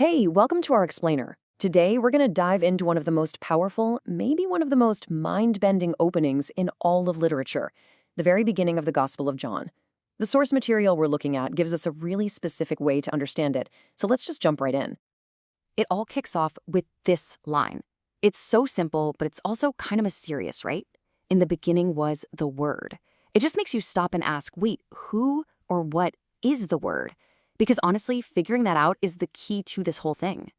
Hey, welcome to our explainer. Today, we're going to dive into one of the most powerful, maybe one of the most mind-bending openings in all of literature, the very beginning of the Gospel of John. The source material we're looking at gives us a really specific way to understand it, so let's just jump right in. It all kicks off with this line. It's so simple, but it's also kind of mysterious, right? In the beginning was the Word. It just makes you stop and ask, wait, who or what is the Word? Because honestly, figuring that out is the key to this whole thing.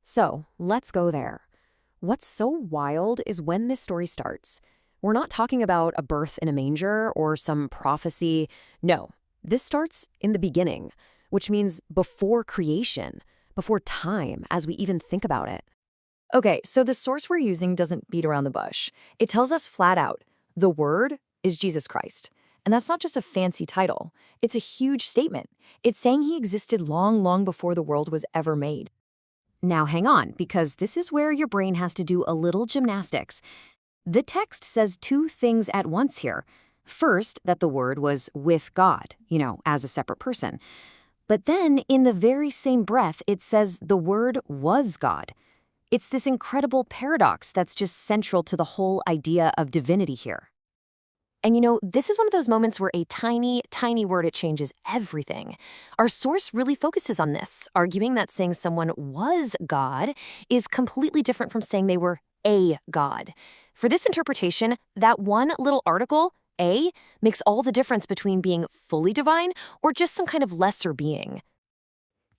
So let's go there. What's so wild is when this story starts. We're not talking about a birth in a manger or some prophecy. No, this starts in the beginning, which means before creation, before time, as we even think about it. Okay, so the source we're using doesn't beat around the bush. It tells us flat out, the Word is Jesus Christ. And that's not just a fancy title. It's a huge statement. It's saying he existed long, long before the world was ever made. Now hang on, because this is where your brain has to do a little gymnastics. The text says two things at once here. First, that the Word was with God, as a separate person. But then, in the very same breath, it says the Word was God. It's this incredible paradox that's just central to the whole idea of divinity here. And this is one of those moments where a tiny, tiny word, it changes everything. Our source really focuses on this, arguing that saying someone was God is completely different from saying they were a God. For this interpretation, that one little article, a, makes all the difference between being fully divine or just some kind of lesser being.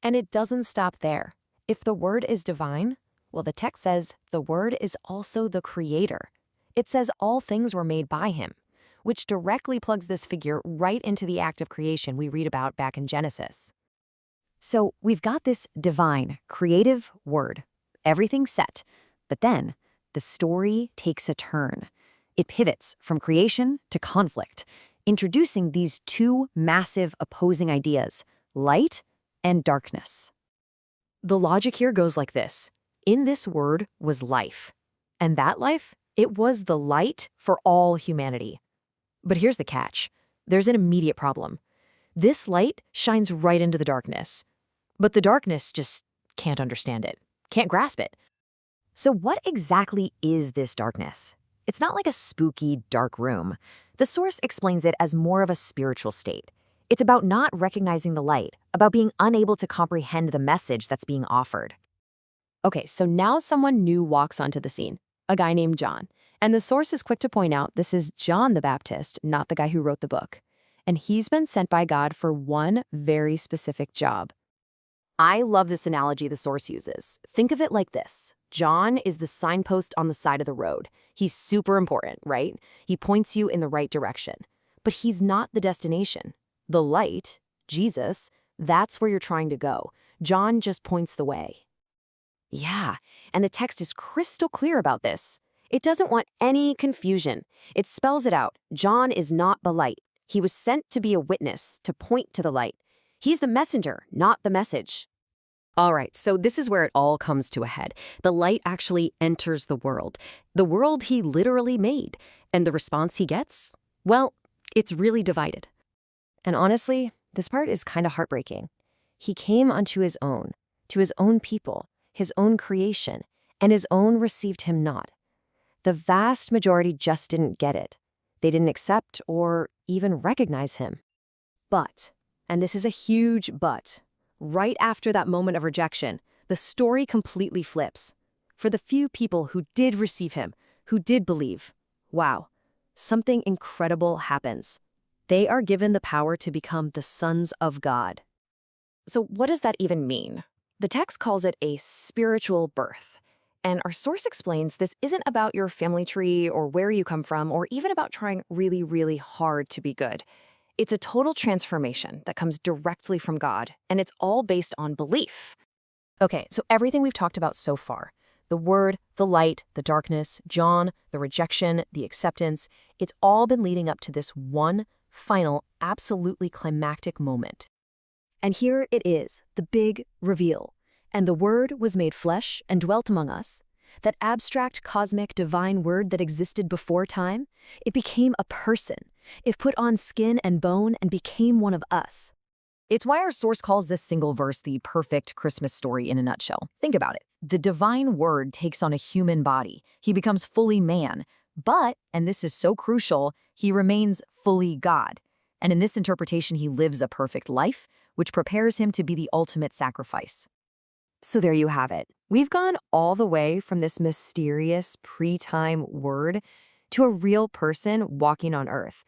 And it doesn't stop there. If the Word is divine, well, the text says the Word is also the Creator. It says all things were made by him, which directly plugs this figure right into the act of creation we read about back in Genesis. So we've got this divine, creative Word, everything set, but then the story takes a turn. It pivots from creation to conflict, introducing these two massive opposing ideas, light and darkness. The logic here goes like this. In this Word was life, and that life, it was the light for all humanity. But here's the catch. There's an immediate problem. This light shines right into the darkness, but the darkness just can't understand it, can't grasp it. So what exactly is this darkness? It's not like a spooky, dark room. The source explains it as more of a spiritual state. It's about not recognizing the light, about being unable to comprehend the message that's being offered. Okay, so now someone new walks onto the scene, a guy named John. And the source is quick to point out this is John the Baptist, not the guy who wrote the book. And he's been sent by God for one very specific job. I love this analogy the source uses. Think of it like this. John is the signpost on the side of the road. He's super important, right? He points you in the right direction. But he's not the destination. The light, Jesus, that's where you're trying to go. John just points the way. Yeah, and the text is crystal clear about this. It doesn't want any confusion. It spells it out. John is not the light. He was sent to be a witness, to point to the light. He's the messenger, not the message. All right, so this is where it all comes to a head. The light actually enters the world he literally made. And the response he gets? Well, it's really divided. And honestly, this part is kind of heartbreaking. He came unto his own, to his own people, his own creation, and his own received him not. The vast majority just didn't get it. They didn't accept or even recognize him. But, and this is a huge but, right after that moment of rejection, the story completely flips. For the few people who did receive him, who did believe, wow, something incredible happens. They are given the power to become the sons of God. So what does that even mean? The text calls it a spiritual birth. And our source explains this isn't about your family tree or where you come from or even about trying really, really hard to be good. It's a total transformation that comes directly from God, and it's all based on belief. Okay, so everything we've talked about so far, the Word, the light, the darkness, John, the rejection, the acceptance, it's all been leading up to this one final, absolutely climactic moment. And here it is, the big reveal. And the Word was made flesh and dwelt among us. That abstract, cosmic, divine Word that existed before time, it became a person. It put on skin and bone and became one of us. It's why our source calls this single verse the perfect Christmas story in a nutshell. Think about it. The divine word takes on a human body. He becomes fully man. But, and this is so crucial, he remains fully God. And in this interpretation, he lives a perfect life, which prepares him to be the ultimate sacrifice. So there you have it. We've gone all the way from this mysterious pre-time word to a real person walking on Earth.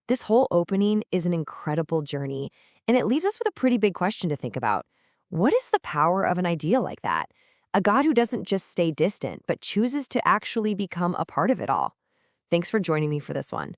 This whole opening is an incredible journey, and it leaves us with a pretty big question to think about. What is the power of an idea like that? A God who doesn't just stay distant, but chooses to actually become a part of it all. Thanks for joining me for this one.